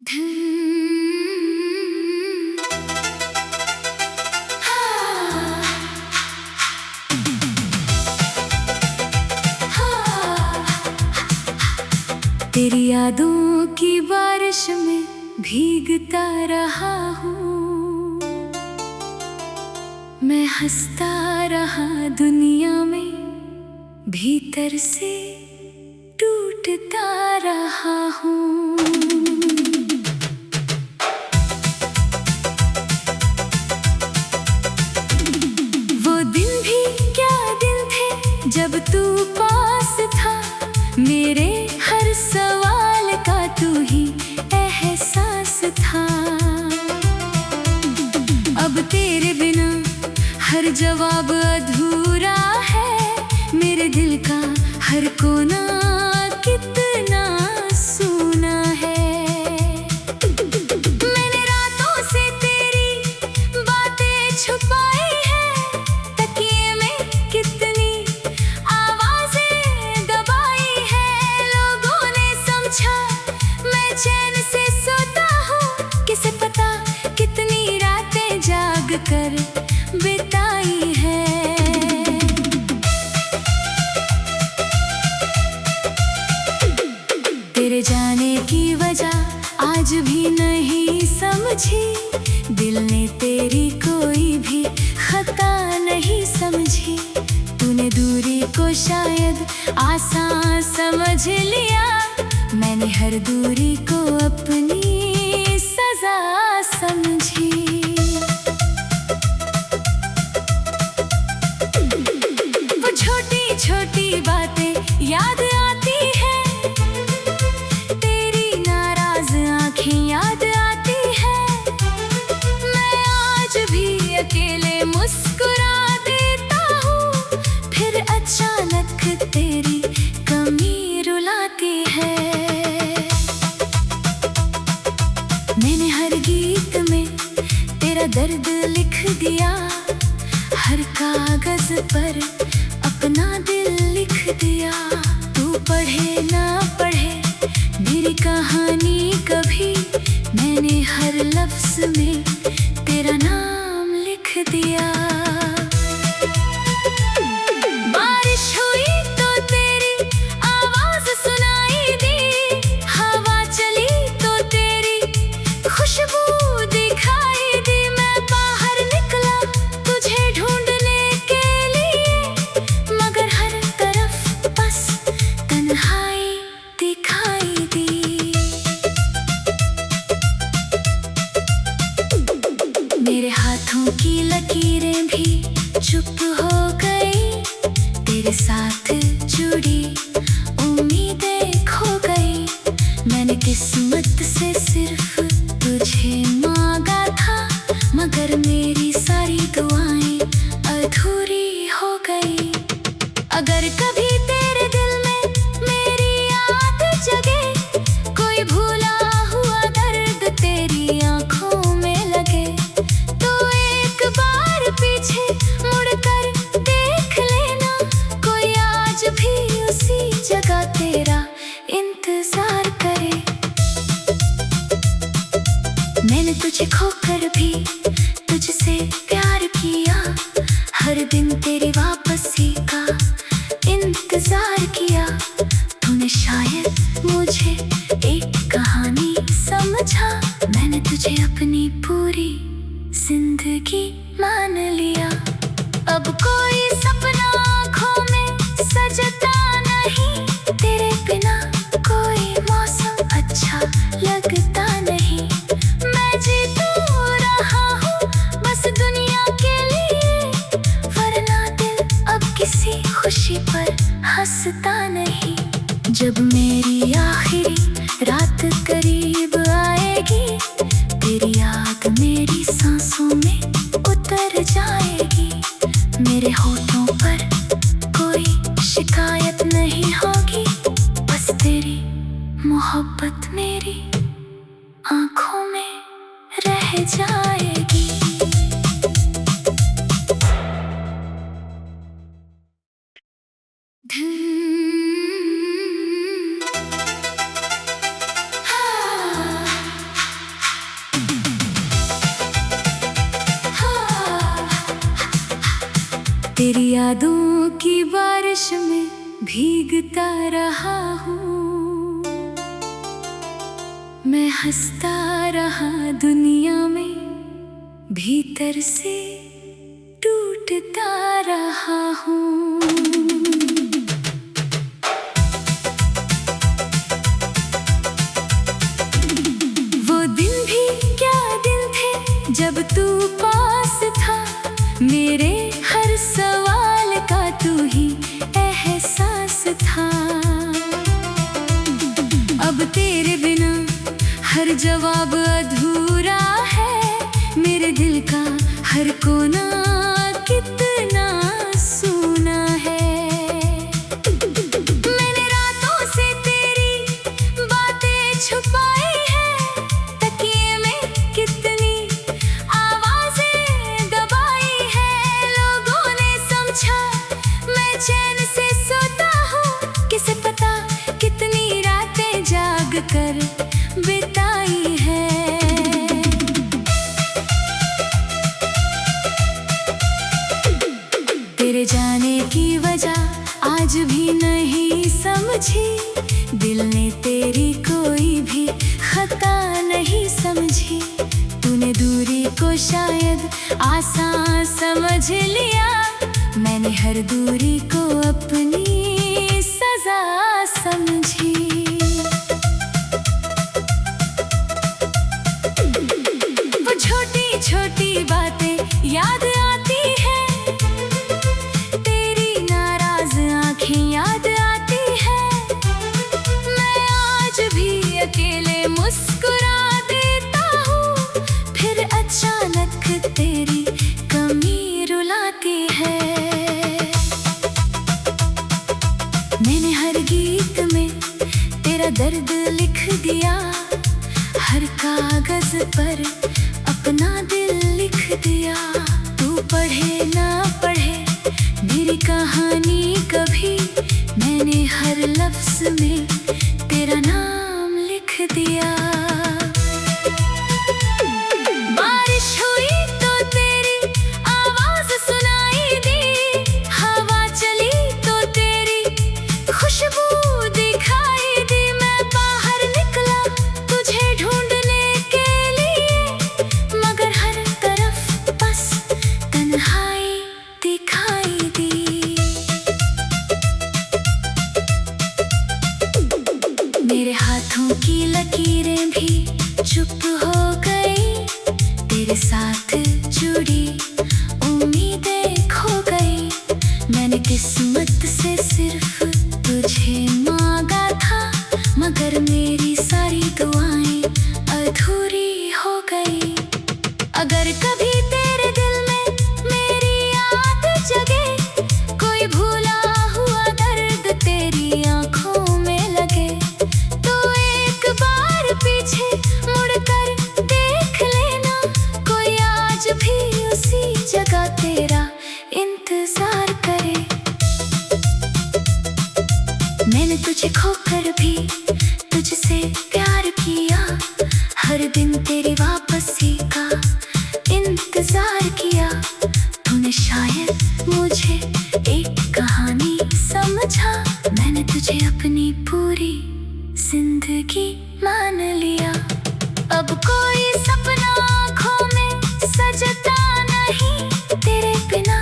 तेरी यादों की बारिश में भीगता रहा हूँ, मैं हंसता रहा दुनिया में, भीतर से टूटता रहा हूँ। वो दिन भी क्या दिन थे जब तू पास था, मेरे हर सवाल का तू ही एहसास था। अब तेरे बिना हर जवाब अधूरा है, मेरे दिल का हर कोना कितना सूना है। मैंने रातों से तेरी बातें छुपाई है, तकिए में कितनी आवाजें दबाई है। लोगों ने समझा मैं चैन से सोता हूँ, किसे पता कितनी रातें जाग कर बिताई है। तेरे जाने की वजह आज भी नहीं समझी, दिल ने तेरी कोई भी खता नहीं समझी। तूने दूरी को शायद आसान समझ लिया, मैंने हर दूरी को अपनी सजा समझी। वो छोटी छोटी बातें याद आती है, तेरी नाराज आंखें याद आती है। मैं आज भी अकेले मुस्कुरा देता हूँ, फिर अचानक तेरी कमी रुलाती है। मैंने हर गीत में तेरा दर्द लिख दिया, हर कागज पर अपना दिल लिख दिया। तू पढ़े ना पढ़े मेरी कहानी कभी, मैंने हर लफ्ज में तेरा नाम लिख दिया। बारिश हुई तो तेरी आवाज सुनाई दी, हवा चली तो तेरी खुशबू दिखाई दी। मैं बाहर निकला तुझे ढूंढने के लिए, मगर हर तरफ बस तन्हाई दिखाई दी। मेरे हाथों की लकीरें भी चुप हो गई, तेरे साथ जुड़ी उम्मीदें खो गई। मैंने किस्मत से सिर्फ तुझे मांगा था, मगर मेरी सारी दुआएं अधूरी हो गई। अगर कभी तेरे दिल में मेरी याद जगे, कोई भूला हुआ दर्द तेरी आंखों में लगे, तो एक बार पीछे मुड़कर देख लेना, कोई आज भी उसी जगह तेरा इंतजार करे। मैंने तुझे खोकर भी तुझसे प्यार किया, हर दिन तेरी वापसी का इंतजार किया। तूने शायद मुझे एक कहानी समझा, मैंने तुझे अपनी पूरी जिंदगी मान लिया। अब कोई सपना आँखों में सजता नहीं, तेरे बिना कोई मौसम अच्छा लगता नहीं। मैं जीता रहा हूँ बस दुनिया के लिए, वरना दिल अब किसी खुशी पर हंसता नहीं। जब मेरी आखिरी रात करीब आएगी, तेरी याद मेरी सांसों में उतर जाएगी। मेरे होठों पर कोई शिकायत नहीं होगी, बस तेरी मोहब्बत मेरी आंखों में रह जाएगी। तेरी यादों की बारिश में भीगता रहा हूँ। मैं हंसता रहा दुनिया में, भीतर से टूटता रहा हूँ। वो दिन भी क्या दिन थे जब तू पास था, मेरे हर सवाल का तू ही एहसास था। अब तेरे बिना हर जवाब अधूरा है, मेरे दिल का हर कोना कितना सूना है। मैंने रातों से तेरी बातें छुपाई है, तकिए में कितनी आवाजें दबाई है। लोगों ने समझा मैं चैन से सोता हूँ, किसे पता कितनी रातें जाग कर बिताई है। तेरे जाने की वजह आज भी नहीं समझी, दिल ने तेरी कोई भी खता नहीं समझी। तूने दूरी को शायद आसान समझ लिया, मैंने हर दूरी को अपनी सजा समझी। वो छोटी छोटी बातें याद आती है, याद आती है। मैं आज भी अकेले मुस्कुरा देता हूँ, फिर अचानक तेरी कमी रुलाती है। मैंने हर गीत में तेरा दर्द लिख दिया, हर कागज पर अपना दिल लिख दिया। तू पढ़े ना पढ़े मेरी कहानी कभी, मैंने हर लफ्ज में तेरा नाम लिख दिया। बारिश हुई तो तेरी आवाज सुनाई दी, हवा चली तो तेरी खुशबू दिखाई दी। मैं बाहर निकला तुझे ढूंढने के लिए, मगर हर तरफ बस तन्हाई दिखाई दी। मेरे हाथों की लकीरें भी चुप हो गई, तेरे साथ जुड़ी उम्मीदें खो गई। मैंने किस्मत से सिर्फ तुझे मांगा था, मगर मेरी सारी दुआएं अधूरी हो गई। अगर कभी तेरे दिल में मेरी याद जगे, कोई भूला हुआ दर्द तेरी आंखों में लगे, तो एक बार पीछे मुड़कर देख लेना, कोई आज भी उसी जगह तेरा इंतजार करे। मैंने तुझे खोकर भी तुझसे प्यार किया, हर दिन तेरी वापसी का इंतजार किया। तूने शायद मुझे एक कहानी समझा, मैंने तुझे अपनी पूरी जिंदगी मान लिया। अब कोई सपना आँखों में सजता नहीं, तेरे बिना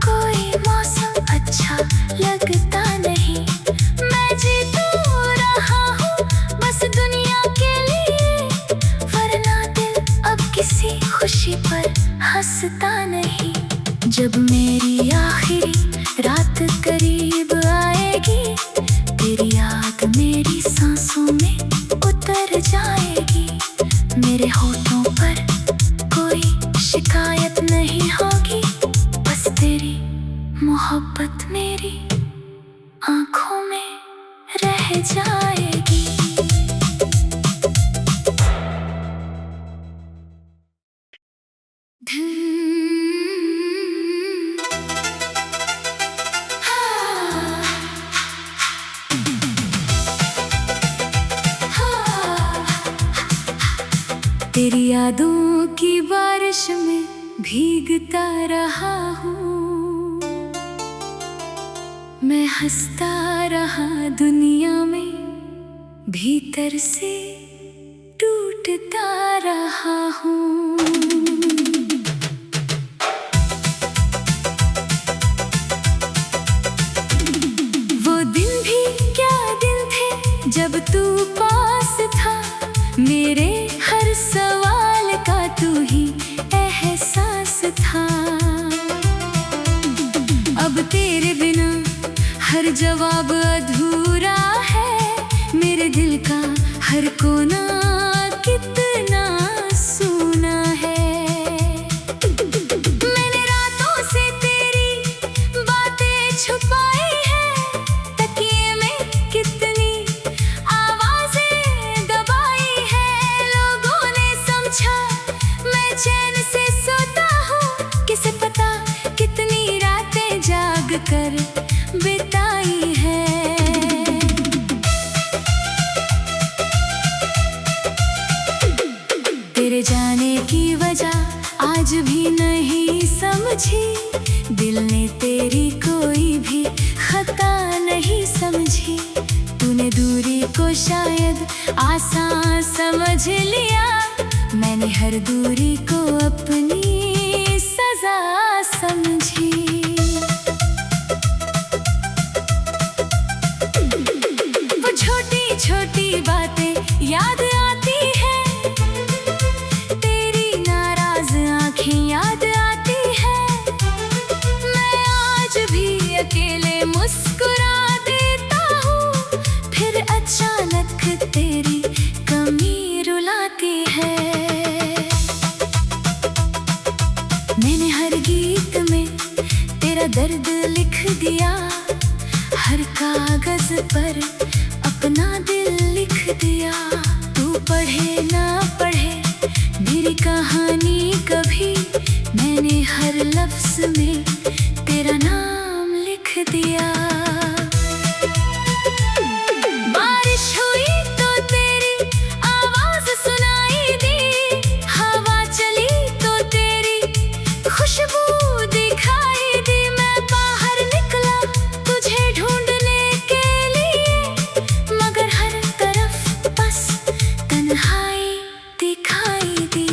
कोई मौसम अच्छा लगता नहीं। मैं जी तो रहा हूँ बस दुनिया के लिए, वरना दिल अब किसी खुशी पर हंसता नहीं। जब मेरी आखिरी रात करीब आएगी, तेरी याद मेरी सांसों में उतर जाएगी। मेरे होठों पर कोई शिकायत नहीं होगी, बस तेरी मोहब्बत मेरी आंखों में रह जाएगी। तेरी यादों की बारिश में भीगता रहा हूँ। मैं हंसता रहा दुनिया में, भीतर से टूटता रहा हूँ। वो दिन भी क्या दिन थे जब तू पास था, मेरे हर सवाल का तू ही एहसास था। अब तेरे बिना हर जवाब अधूरा है, मेरे दिल का हर कोना कितना सूना है। मैंने रातों से तेरी बातें छुपाई है, तकिए में कितनी आवाजें दबाई है। लोगों ने समझा मैं चैन से सोता हूँ, किसे पता कितनी रातें जाग कर बिताई है। तेरे जाने की वजह आज भी नहीं समझी, दिल ने तेरी कोई भी खता नहीं समझी। तूने दूरी को शायद आसान समझ लिया, मैंने हर दूरी को अपनी सजा समझी। वो छोटी छोटी बातें याद आती है, तेरी नाराज आंखें याद आती है। मैं आज भी अकेले मुस्कुरा देता हूँ, फिर अचानक तेरी कमी रुलाती है। मैंने हर गीत में तेरा दर्द लिख दिया, हर कागज पर अपना दिल लिख दिया। तू पढ़े ना पढ़े मेरी कहानी कभी, मैंने हर लफ्ज में तेरा नाम लिख दिया। बारिश हुई तो तेरी आवाज सुनाई दी, हवा चली तो तेरी खुशबू दिखाई दी। मैं बाहर निकला तुझे ढूंढने के लिए, मगर हर तरफ बस तन्हाई दिखाई दी।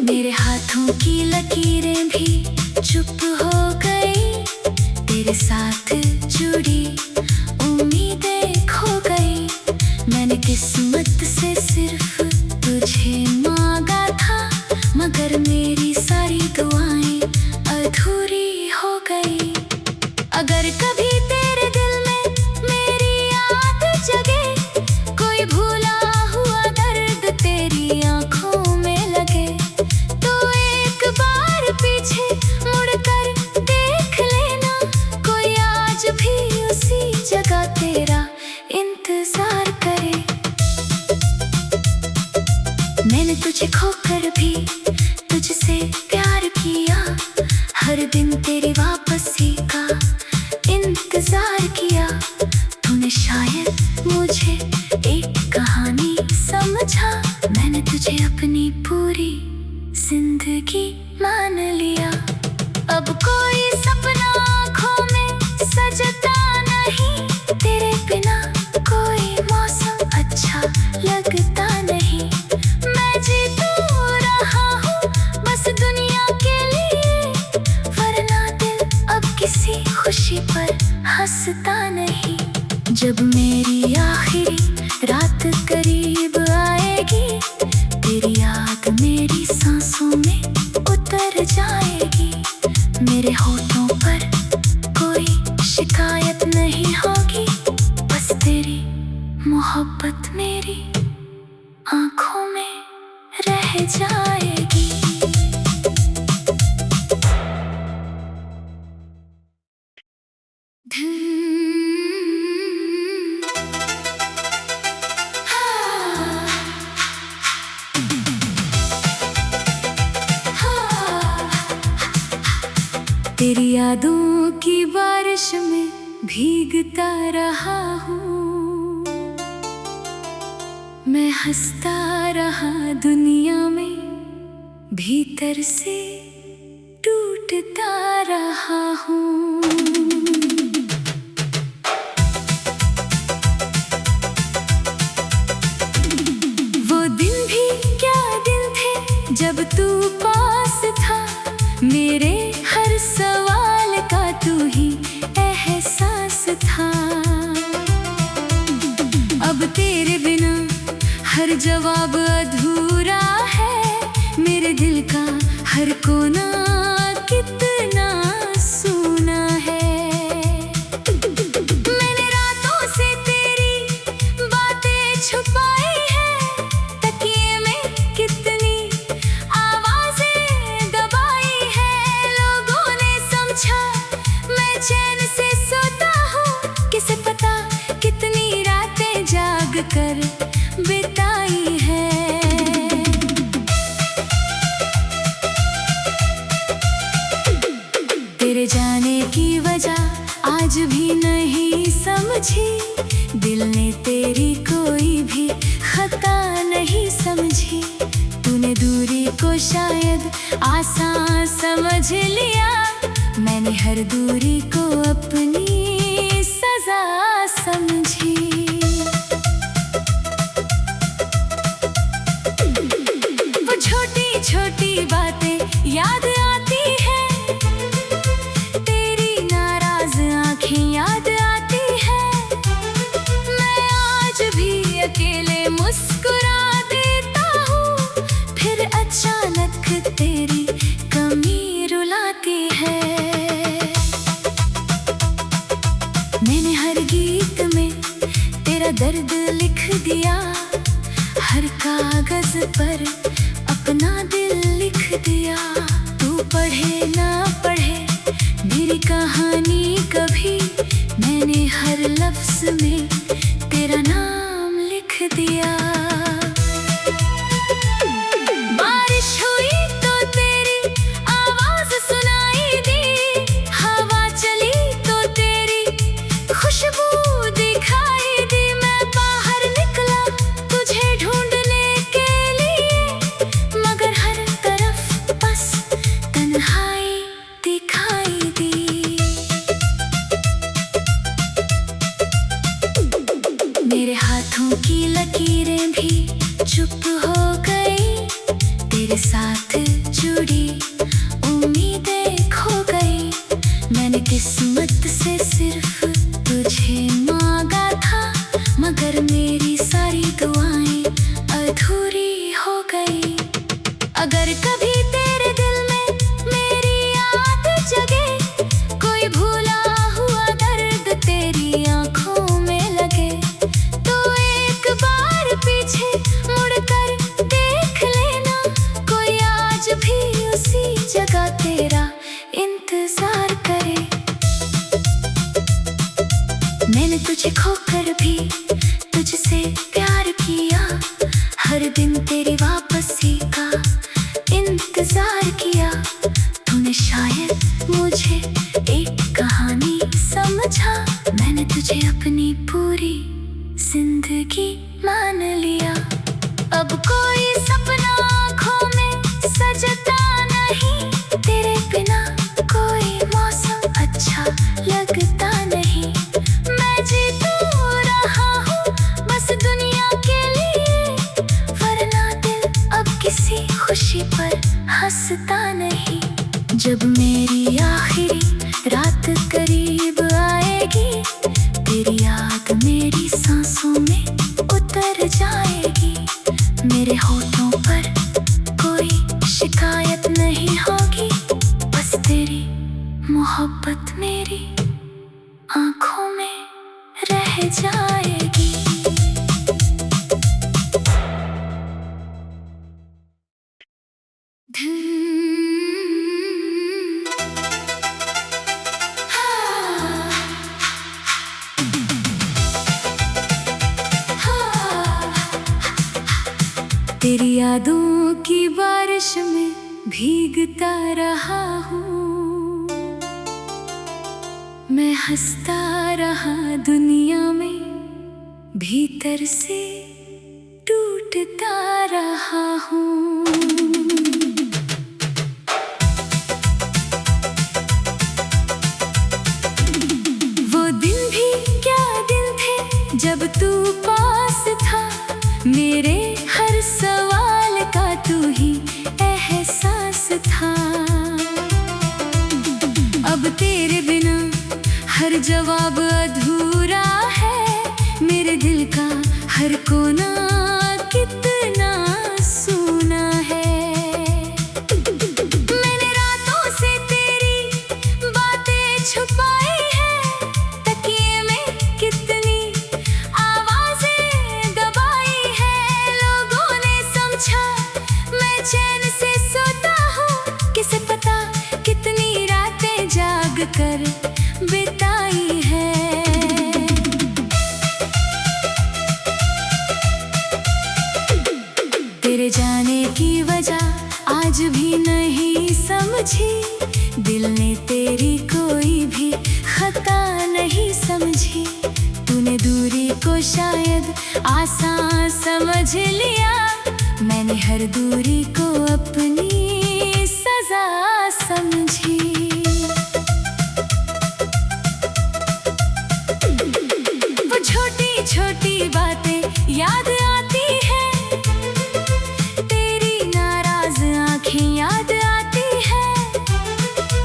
मेरे हाथों की लकीरें भी चुप हो गई, तेरे साथ जुड़ी उम्मीदें खो गई। मैंने किस्मत से सिर्फ तुझे मांगा था, मगर मेरी सारी दुआएं अधूरी हो गई। अगर कभी तेरे दिल में मेरी याद जगे, कोई भूला हुआ दर्द तेरी आंखों में लगे, तो एक बार पीछे मुड़कर देख लेना, कोई आज भी उसी जगह तेरा इंतजार करे। मैंने तुझे खोकर भी तुझसे प्यार किया, हर दिन तेरी वापसी का इंतजार किया। तूने शायद मुझे एक कहानी समझा, मैंने तुझे अपनी पूरी जिंदगी मान लिया। अब कोई सपना आँखों में सजता नहीं, तेरे बिना कोई मौसम अच्छा लगता नहीं। मैं जी तो रहा हूँ बस दुनिया के लिए, वरना दिल अब किसी खुशी पर हंसता नहीं। जब मेरी आखिरी रात करीब आएगी, तेरी याद मेरी सांसों में उतर जाएगी। मेरे होठों पर कोई शिकायत नहीं होगी, बस तेरी मोहब्बत मेरी आंखों में रह जाएगी। तेरी यादों की बारिश में भीगता रहा हूँ, मैं हंसता रहा दुनिया में, भीतर से टूट हर जवाब अधूरा है। मेरे दिल का हर कोना कितना सूना है। मैंने रातों से तेरी बातें छुपाई है, तकिए में कितनी आवाजें दबाई है। लोगों ने समझा मैं चैन से सोता हूँ, किसे पता कितनी रातें जाग कर बिताई है। तेरे जाने की वजह आज भी नहीं समझी, दिल ने तेरी कोई भी खता नहीं समझी। तूने दूरी को शायद आसान समझ लिया, मैंने हर दूरी को अपनी सजा समझी। वो छोटी छोटी बातें याद आती है, तेरी नाराज आंखें याद आती है। मैं आज भी अकेले मुस्कुरा देता हूँ, फिर अचानक तेरी कमी रुलाती है। मैंने हर गीत में तेरा दर्द लिख दिया, हर कागज पर अपना दिल लिख दिया। तू पढ़े ना पढ़े मेरी कहानी कभी, मैंने हर लफ्ज में तेरा नाम लिख दिया। बारिश हुई तो तेरी आवाज सुनाई दी, हवा चली तो तेरी खुशबू दिखाई दी। मैं बाहर निकला तुझे ढूंढने के लिए, मगर हर तरफ बस तन्हाई दिखाई दी। मेरे हाथों की लकीरें भी चुप हो गई, तेरे साथ जुड़ी उम्मीदें खो गई। मैंने किस्मत से सिर्फ तुझे मांगा था, मगर मेरी सारी दुआएं अधूरी हो गई। अगर कभी तेरे दिल में मेरी याद जगे, कोई भूला हुआ दर्द तेरी आंखों में लगे, तो एक बार पीछे मुड़कर देख लेना, कोई आज भी उसी जगह तेरा इंतजार करे। मैंने तुझे खोकर भी तुझसे प्यार किया, हर दिन तेरी वापसी का इंतजार किया। तूने शायद मुझे एक कहानी समझा, मैंने तुझे अपनी पूरी जिंदगी मान लिया। अब कोई सपना आँखों में सजता नहीं, तेरे बिना कोई मौसम अच्छा लगता नहीं। मैं जीतू रहा हूँ बस दुनिया के लिए, वरना दिल अब किसी खुशी पर हंसता नहीं। जब मेरी आखिरी रात करीब आएगी, तेरी याद मेरी सांसों में उतर जाएगी। मेरे होठों पर कोई शिकायत नहीं होगी, बस तेरी मोहब्बत मेरी आंखों में रह जाएगी। तेरी यादों की बारिश में भीगता रहा हूँ, मैं हंसता रहा दुनिया में, भीतर से टूटता रहा हूँ। वो दिन भी क्या दिन थे जब तू पास था, मेरे हर सवाल का तू ही एहसास था। अब तेरे बिना हर जवाब अधूरा है, मेरे दिल का हर कोना कितना उलझी, दिल ने तेरी कोई भी खता नहीं समझी। तूने दूरी को शायद आसान समझ लिया, मैंने हर दूरी को अपनी सजा समझी। वो छोटी छोटी बातें याद आती है, तेरी नाराज आंखें याद आती है।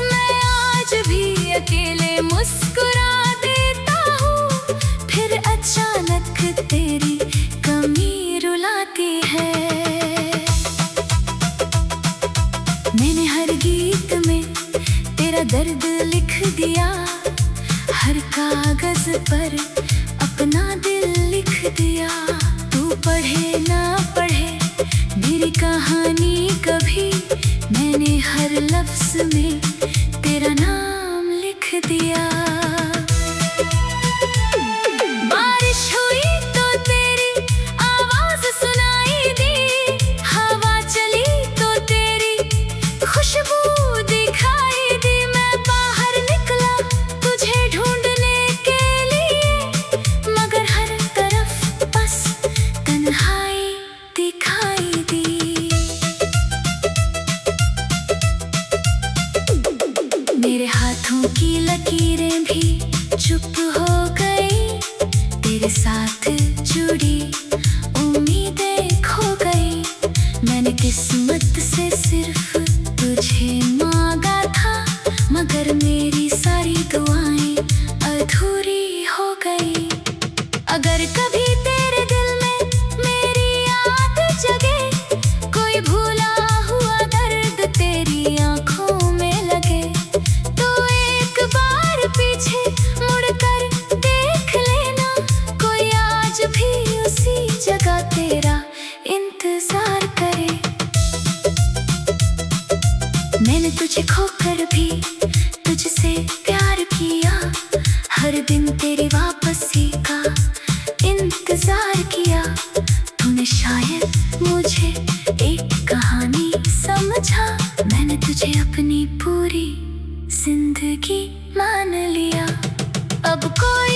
मैं आज भी अकेले मुस्कुरा देता हूँ, फिर अचानक तेरी कमी रुलाती है। मैंने हर गीत में तेरा दर्द लिख दिया, हर कागज पर अपना दिल लिख दिया। तू पढ़े ना पढ़े मेरी कहानी कभी, मैंने हर लफ्ज में तेरा नाम लिख दिया। बारिश हुई तो तेरी आवाज सुनाई दी, हवा चली तो तेरी खुशबू दिखाई दी। मैं बाहर निकला तुझे ढूंढने के लिए, मगर हर तरफ बस तन्हाई दिखाई दी। मेरे हाथों की लकीरें भी चुप हो गई, तेरे साथ जुड़ी उम्मीदें खो गई। मैंने किस्मत से सिर्फ तुझे मांगा था, मगर मेरी सारी दुआएं अधूरी हो गई। अगर कभी तेरे दिल में मेरी याद जगे, कोई भूला हुआ दर्द तेरी आंखों में लगे, तो एक बार पीछे मुड़कर देख लेना, कोई आज भी उसी जगह तेरा इंतजार करे। मैंने तुझे खोकर भी तुझसे प्यार किया, हर दिन तेरी वापसी का इंतजार किया। तूने शायद मुझे एक कहानी समझा, मैंने तुझे अपनी पूरी जिंदगी मान लिया। अब कोई